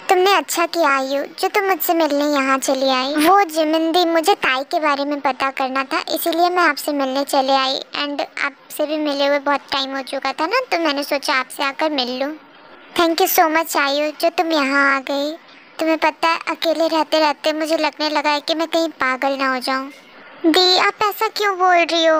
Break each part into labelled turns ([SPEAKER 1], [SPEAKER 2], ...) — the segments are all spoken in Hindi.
[SPEAKER 1] तुमने अच्छा किया आयु जो तुम मुझसे मिलने यहाँ चली आई। वो जिमिंदी मुझे ताई के बारे में पता करना था, इसीलिए मैं आपसे मिलने चले आई। एंड आपसे भी मिले हुए बहुत टाइम हो चुका था ना, तो मैंने सोचा आपसे आकर मिल लूँ। थैंक यू सो मच आयु जो तुम यहाँ आ गई। तुम्हें पता है अकेले रहते रहते मुझे लगने लगा है कि मैं कहीं पागल ना हो जाऊँ। दी आप ऐसा क्यों बोल रही हो?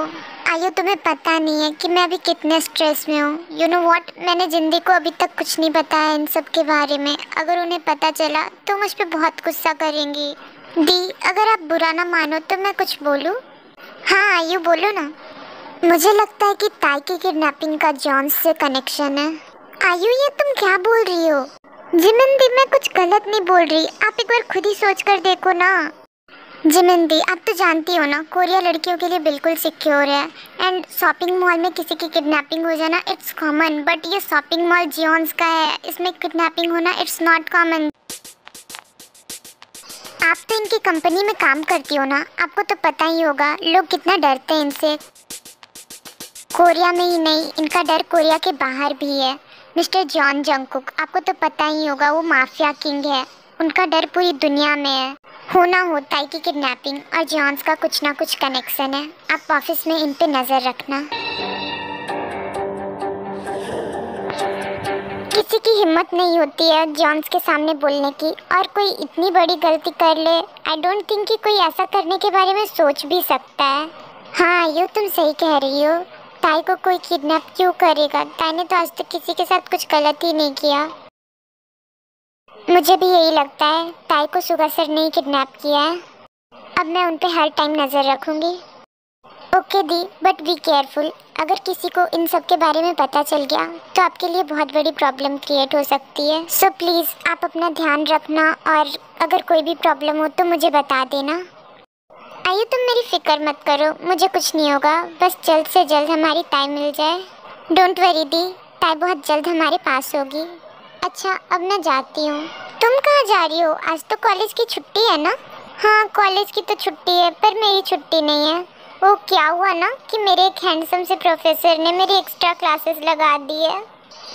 [SPEAKER 1] आयु तुम्हें पता नहीं है कि मैं अभी कितने स्ट्रेस में हूँ। यू नो व्हाट, मैंने जिंदगी को अभी तक कुछ नहीं बताया इन सब के बारे में। अगर उन्हें पता चला तो मुझ पे बहुत गुस्सा करेंगी। दी अगर आप बुरा ना मानो तो मैं कुछ बोलूँ? हाँ आयु बोलो ना। मुझे लगता है कि ताई की किडनैपिंग का जॉन से कनेक्शन है। आयु ये तुम क्या बोल रही हो? जिमिंदी मैं कुछ गलत नहीं बोल रही, आप एक बार खुद ही सोच कर देखो ना। जिमिंदी आप तो जानती हो ना कोरिया लड़कियों के लिए बिल्कुल सिक्योर है। एंड शॉपिंग मॉल में किसी की किडनैपिंग हो जाना इट्स कॉमन, बट ये शॉपिंग मॉल जियोन्स का है, इसमें किडनैपिंग होना इट्स नॉट कॉमन। आप तो इनकी कंपनी में काम करती हो ना, आपको तो पता ही होगा लोग कितना डरते हैं इनसे। कोरिया में ही नहीं, इनका डर कोरिया के बाहर भी है। मिस्टर जॉन जंगकुक आपको तो पता ही होगा, वो माफिया किंग है, उनका डर पूरी दुनिया में है। हो ना हो ताई की किडनैपिंग और जॉन्स का कुछ ना कुछ कनेक्शन है। आप ऑफिस में इन पे नजर रखना। किसी की हिम्मत नहीं होती है जॉन्स के सामने बोलने की, और कोई इतनी बड़ी गलती कर ले आई डोंट थिंक कि कोई ऐसा करने के बारे में सोच भी सकता है। हाँ ये तुम सही कह रही हो, ताई को कोई किडनैप क्यों करेगा? ताई ने तो आज तक किसी के साथ कुछ गलत ही नहीं किया। मुझे भी यही लगता है, ताई को सुगा सर ने ही किडनैप किया है। अब मैं उन पे हर टाइम नज़र रखूंगी। Okay the, but be careful. अगर किसी को इन सब के बारे में पता चल गया तो आपके लिए बहुत बड़ी प्रॉब्लम क्रिएट हो सकती है। सो प्लीज़ आप अपना ध्यान रखना, और अगर कोई भी प्रॉब्लम हो तो मुझे बता देना। आइए तुम मेरी फिक्र मत करो, मुझे कुछ नहीं होगा, बस जल्द से जल्द हमारी ताई मिल जाए। डोंट वरी दी, ताई बहुत जल्द हमारे पास होगी। अच्छा अब मैं जाती हूँ। तुम कहाँ जा रही हो? आज तो कॉलेज की छुट्टी है ना? हाँ कॉलेज की तो छुट्टी है, पर मेरी छुट्टी नहीं है। वो क्या हुआ ना कि मेरे एक हैंडसम से प्रोफेसर ने मेरी एक्स्ट्रा क्लासेस लगा दी है।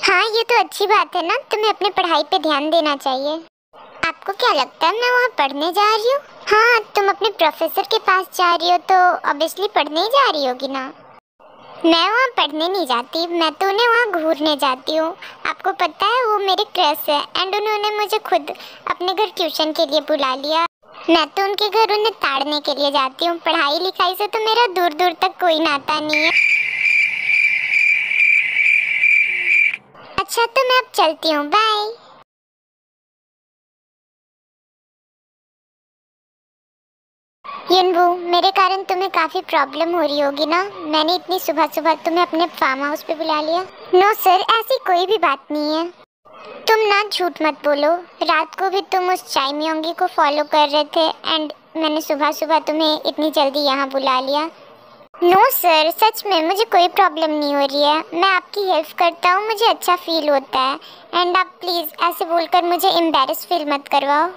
[SPEAKER 1] हाँ ये तो अच्छी बात है ना, तुम्हें अपनी पढ़ाई पे ध्यान देना चाहिए। आपको क्या लगता है मैं वहाँ पढ़ने जा रही हूँ? हाँ तुम अपने प्रोफेसर के पास जा रही हो तो ऑब्वियसली पढ़ने ही जा रही होगी ना। मैं वहाँ पढ़ने नहीं जाती, मैं तो उन्हें वहाँ घूरने जाती हूँ। आपको पता है वो मेरे क्रश है, एंड उन्होंने मुझे खुद अपने घर ट्यूशन के लिए बुला लिया। मैं तो उनके घर उन्हें ताड़ने के लिए जाती हूँ। पढ़ाई लिखाई से तो मेरा दूर दूर तक कोई नाता नहीं है। अच्छा तो मैं अब चलती हूँ, बाय। युनबू मेरे कारण तुम्हें काफ़ी प्रॉब्लम हो रही होगी ना, मैंने इतनी सुबह सुबह तुम्हें अपने फार्म हाउस पे बुला लिया। नो सर ऐसी कोई भी बात नहीं है। तुम ना झूठ मत बोलो, रात को भी तुम उस चाइमियोंगी को फॉलो कर रहे थे, एंड मैंने सुबह सुबह तुम्हें इतनी जल्दी यहाँ बुला लिया। नो सर सच में मुझे कोई प्रॉब्लम नहीं हो रही है, मैं आपकी हेल्प करता हूँ, मुझे अच्छा फील होता है। एंड आप प्लीज़ ऐसे बोलकर मुझे एम्बैरेस फील मत करवाओ।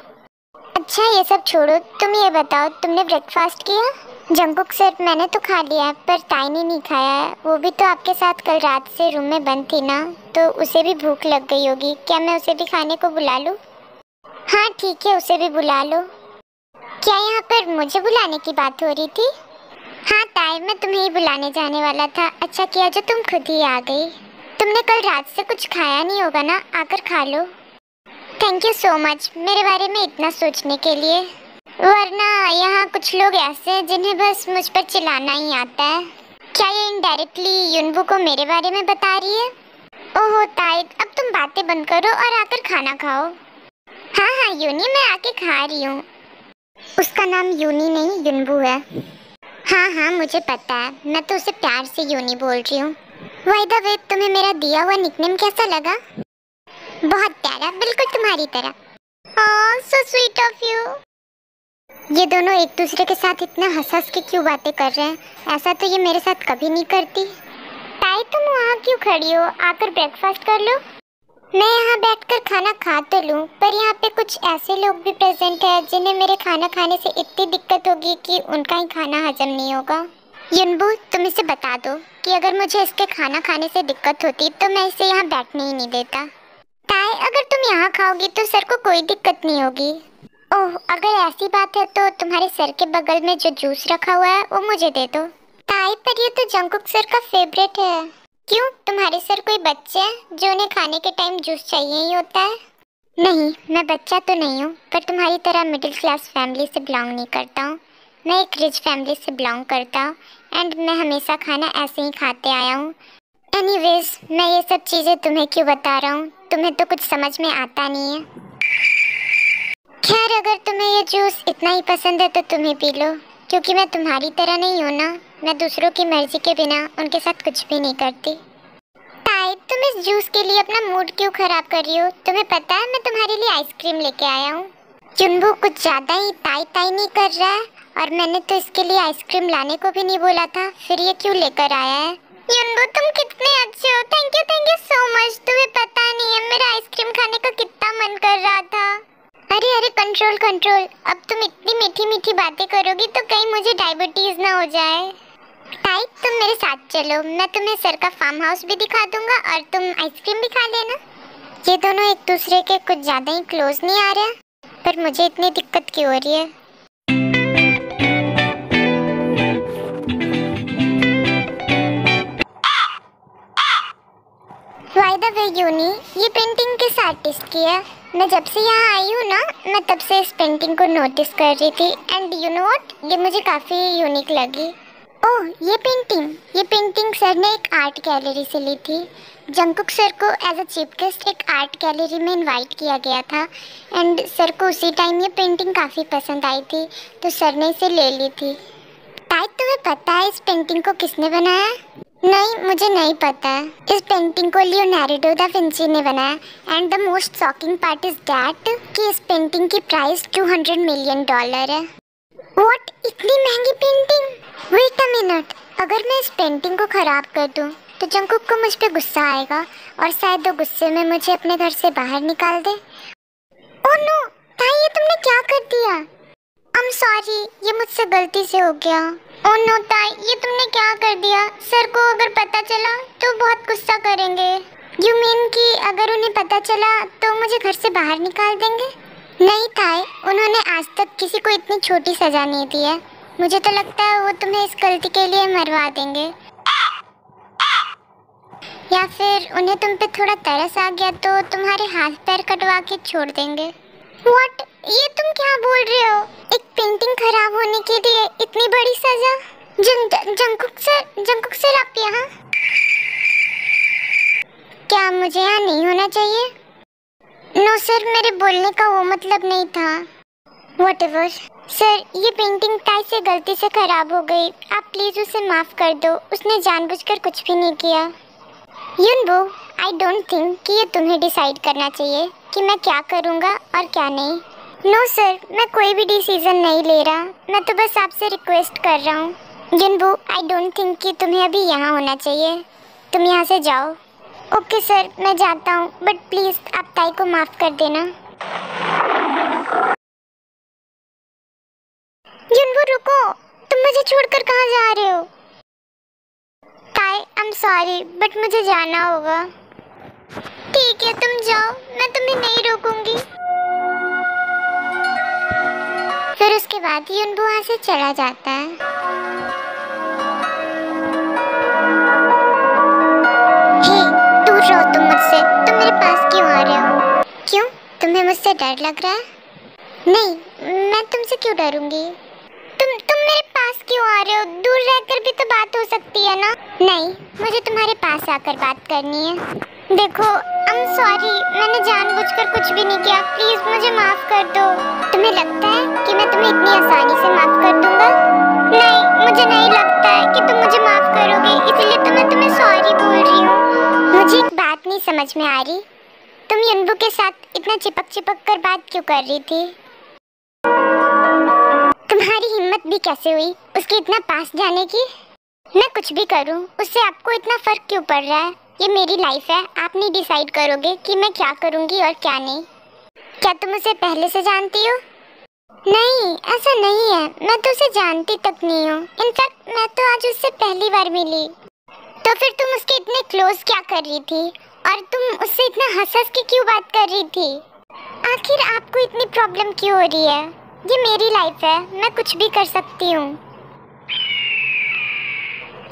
[SPEAKER 1] अच्छा ये सब छोड़ो, तुम ये बताओ तुमने ब्रेकफास्ट किया? जंगकुक सर मैंने तो खा लिया है, पर ताई ने नहीं खाया है। वो भी तो आपके साथ कल रात से रूम में बंद थी ना, तो उसे भी भूख लग गई होगी। क्या मैं उसे भी खाने को बुला लूँ? हाँ ठीक है उसे भी बुला लो। क्या यहाँ पर मुझे बुलाने की बात हो रही थी? हाँ ताई मैं तुम्हें ही बुलाने जाने वाला था, अच्छा किया जो तुम खुद ही आ गई। तुमने कल रात से कुछ खाया नहीं होगा ना, आकर खा लो। थैंक यू सो मच मेरे बारे में इतना सोचने के लिए, वरना यहाँ कुछ लोग ऐसे हैं जिन्हें बस मुझ पर चिल्लाना ही आता है। क्या ये इनडायरेक्टली युनबू को मेरे बारे में बता रही है? ओहो ताई अब तुम बातें बंद करो और आकर खाना खाओ। हाँ हाँ यूनी मैं आके खा रही हूँ। उसका नाम यूनी नहीं युनबू है। हाँ हाँ मुझे पता है, मैं तो उसे प्यार से यूनी बोल रही हूँ। बाय द वे तुम्हें मेरा दिया हुआ निकनेम कैसा लगा? बहुत प्यारा, बिल्कुल तुम्हारी तरह। ओह सो स्वीट ऑफ यू। ये दोनों एक दूसरे के साथ इतना हंस हंस के क्यों बातें कर रहे हैं? ऐसा तो ये मेरे साथ कभी नहीं करती। ताई तुम वहाँ क्यों खड़ी हो, आकर ब्रेकफास्ट कर लो। मैं यहाँ बैठकर खाना खा तो लूँ, पर यहाँ पे कुछ ऐसे लोग भी प्रेजेंट है जिन्हें मेरे खाना खाने से इतनी दिक्कत होगी कि उनका ही खाना हजम नहीं होगा। युनबू तुम इसे बता दो कि अगर मुझे इसके खाना खाने से दिक्कत होती तो मैं इसे यहाँ बैठने ही नहीं देता। ताई, अगर तुम यहाँ खाओगी तो सर को कोई दिक्कत नहीं होगी। ओह, अगर ऐसी बात है तो तुम्हारे सर के बगल में जो जूस रखा हुआ है वो मुझे दे दो। ताई, पर ये तो जंगकुक सर का फेवरेट है। क्यों, तुम्हारे सर कोई बच्चे हैं जो उन्हें खाने के टाइम जूस चाहिए ही होता है? नहीं, मैं बच्चा तो नहीं हूँ, पर तुम्हारी तरह मिडिल क्लास फैमिली से बिलोंग नहीं करता हूँ। मैं एक रिच फैमिली से बिलोंग करता हूँ एंड मैं हमेशा खाना ऐसे ही खाते आया हूँ। एनीवेज, मैं ये सब चीज़ें तुम्हें क्यों बता रहा हूँ, तुम्हें तो कुछ समझ में आता नहीं है। खैर, अगर तुम्हें ये जूस इतना ही पसंद है तो तुम ही पी लो, क्योंकि मैं तुम्हारी तरह नहीं हूँ ना, मैं दूसरों की मर्जी के बिना उनके साथ कुछ भी नहीं करती। ताई, तुम इस जूस के लिए अपना मूड क्यों खराब कर रही हो? तुम्हें पता है मैं तुम्हारे लिए आइसक्रीम लेके आया हूँ। जुनबू कुछ ज़्यादा ही ताई ताई नहीं कर रहा है, और मैंने तो इसके लिए आइसक्रीम लाने को भी नहीं बोला था, फिर ये क्यों लेकर आया है? युनबू, तुम कितने अच्छे हो, थैंक यू सो मच। तुम्हें पता नहीं है मेरा आइसक्रीम खाने का कितना मन कर रहा था। अरे अरे, कंट्रोल कंट्रोल, अब तुम इतनी मीठी मीठी बातें करोगी तो कहीं मुझे डायबिटीज ना हो जाए। ताई, तुम मेरे साथ चलो, मैं तुम्हें सर का फार्म हाउस भी दिखा दूंगा और तुम आइसक्रीम भी खा लेना। ये दोनों एक दूसरे के कुछ ज़्यादा ही क्लोज नहीं आ रहे, पर मुझे इतनी दिक्कत क्यों हो रही है? बाय द वे यूनी, ये पेंटिंग किस आर्टिस्ट की है? मैं जब से यहाँ आई हूँ ना, मैं तब से इस पेंटिंग को नोटिस कर रही थी एंड यू नो व्हाट, ये मुझे काफ़ी यूनिक लगी। ओह, ये पेंटिंग सर ने एक आर्ट गैलरी से ली थी। जंगकुक सर को एज अ चीफ गेस्ट एक आर्ट गैलरी में इनवाइट किया गया था एंड सर को उसी टाइम ये पेंटिंग काफ़ी पसंद आई थी, तो सर ने इसे ले ली थी। ताई, तुम्हें पता है इस पेंटिंग को किसने बनाया? नहीं, मुझे नहीं पता है। इस पेंटिंग को लियोनार्डो दा विंची ने बनाया and the most shocking part is that कि इस पेंटिंग की प्राइस $200 मिलियन है। व्हाट, इतनी महंगी पेंटिंग? वेट अ मिनट, अगर मैं इस पेंटिंग को खराब कर दूं तो जंगकुक को मुझ पे गुस्सा आएगा और शायद वो गुस्से में मुझे अपने घर से बाहर निकाल दे। ओह नो, ताई, ये तुमने क्या कर दिया? आई एम सॉरी, ये मुझसे गलती से हो गया। ओह नो ताई, ये तुमने क्या कर दिया? सर को अगर पता चला तो बहुत गुस्सा करेंगे। यू मीन कि अगर उन्हें पता चला तो मुझे घर से बाहर निकाल देंगे? नहीं ताई, उन्होंने आज तक किसी को इतनी छोटी सजा नहीं दी है। मुझे तो लगता है वो तुम्हें इस गलती के लिए मरवा देंगे, या फिर उन्हें तुम पे थोड़ा तरस आ गया तो तुम्हारे हाथ पैर कटवा के छोड़ देंगे। व्हाट, ये तुम क्या बोल रहे हो? एक पेंटिंग खराब होने के लिए इतनी बड़ी सजा? जंगकुक सर आप यहाँ? क्या मुझे यहाँ नहीं होना चाहिए? नो सर, मेरे बोलने का वो मतलब नहीं था। व्हाटएवर सर, ये पेंटिंग ताई से गलती से खराब हो गई, आप प्लीज उसे माफ कर दो, उसने जानबूझकर कुछ भी नहीं किया। युनबू, आई डोंट थिंक कि ये तुम्हें डिसाइड करना चाहिए कि मैं क्या करूँगा और क्या नहीं। नो सर, मैं कोई भी डिसीजन नहीं ले रहा, मैं तो बस आपसे रिक्वेस्ट कर रहा हूँ। युनबू, आई डोंट थिंक कि तुम्हें अभी यहाँ होना चाहिए, तुम यहाँ से जाओ। ओके सर, मैं जाता हूँ, बट प्लीज़ आप ताई को माफ़ कर देना। युनबू रुको, तुम मुझे छोड़कर कहाँ जा रहे हो? ताई, आई एम सॉरी, बट मुझे जाना होगा। ठीक है, तुम जाओ, मैं तुम्हें नहीं रोकूंगी। फिर उसके बाद युनबू वहाँ से चला जाता है। दूर रहो तुम मुझसे, तुम मेरे पास क्यों आ रहे हो? क्यों, तुम्हें मुझसे डर लग रहा है? नहीं, मैं तुमसे क्यों डरूंगी? तुम मेरे पास क्यों आ रहे हो? दूर रहकर भी तो बात हो सकती है ना? नहीं, मुझे तुम्हारे पास आकर बात करनी है। देखो, आई एम सॉरी, मैंने जानबूझकर कुछ भी नहीं किया, प्लीज मुझे माफ कर दो। तुम्हें लगता है कि मैं तुम्हें इतनी आसानी से माफ कर दूंगा? नहीं, मुझे नहीं लगता है कि तुम मुझे माफ करोगे, इसलिए तो मैं तुम्हें सॉरी बोल रही हूँ। मुझे एक बात नहीं समझ में आ रही, तुम युनबू के साथ इतना चिपक कर बात क्यों कर रही थी? तुम्हारी हिम्मत भी कैसे हुई उसके इतना पास जाने की? मैं कुछ भी करूं, उससे आपको इतना फर्क क्यों पड़ रहा है? ये मेरी लाइफ है, आप नहीं डिसाइड करोगे कि मैं क्या करूंगी और क्या नहीं। क्या तुम उसे पहले से जानती हो? नहीं, ऐसा नहीं है, मैं तो उसे जानती तक नहीं हूँ। इनफैक्ट मैं तो आज उससे पहली बार मिली। तो फिर तुम उसके इतने क्लोज क्या कर रही थी? और तुम उससे इतना हंस के क्यों बात कर रही थी? आखिर आपको इतनी प्रॉब्लम क्यों हो रही है? ये मेरी लाइफ है, मैं कुछ भी कर सकती हूँ।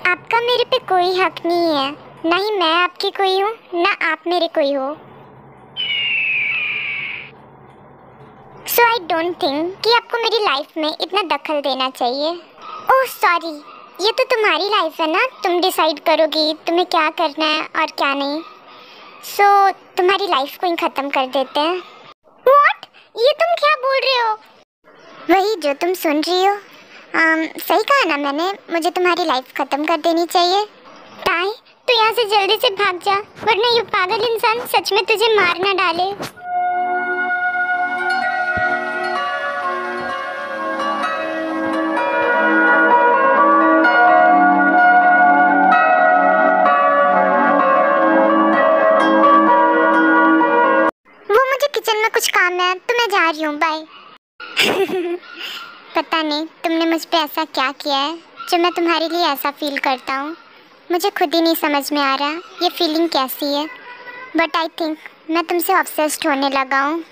[SPEAKER 1] आपका मेरे पे कोई हक नहीं है, ना ही मैं आपकी कोई हूँ, ना आप मेरे कोई हो। सो आई डोंट थिंक कि आपको मेरी लाइफ में इतना दखल देना चाहिए। ओह सॉरी, ये तो तुम्हारी लाइफ है ना, तुम डिसाइड करोगी तुम्हें क्या करना है और क्या नहीं। सो तुम्हारी लाइफ को ही ख़त्म कर देते हैं। व्हाट? ये तुम क्या बोल रहे हो? वही जो तुम सुन रही हो। सही कहा ना मैंने, मुझे तुम्हारी लाइफ ख़त्म कर देनी चाहिए। ताई, तो यहाँ से जल्दी से भाग जा, वरना ये पागल इंसान सच में तुझे मार ना डाले। किचन में कुछ काम है तो मैं जा रही हूँ, बाय। पता नहीं तुमने मुझ पे ऐसा क्या किया है जो मैं तुम्हारे लिए ऐसा फील करता हूँ। मुझे खुद ही नहीं समझ में आ रहा ये फीलिंग कैसी है, बट आई थिंक मैं तुमसे ऑब्सेस्ड होने लगा हूँ।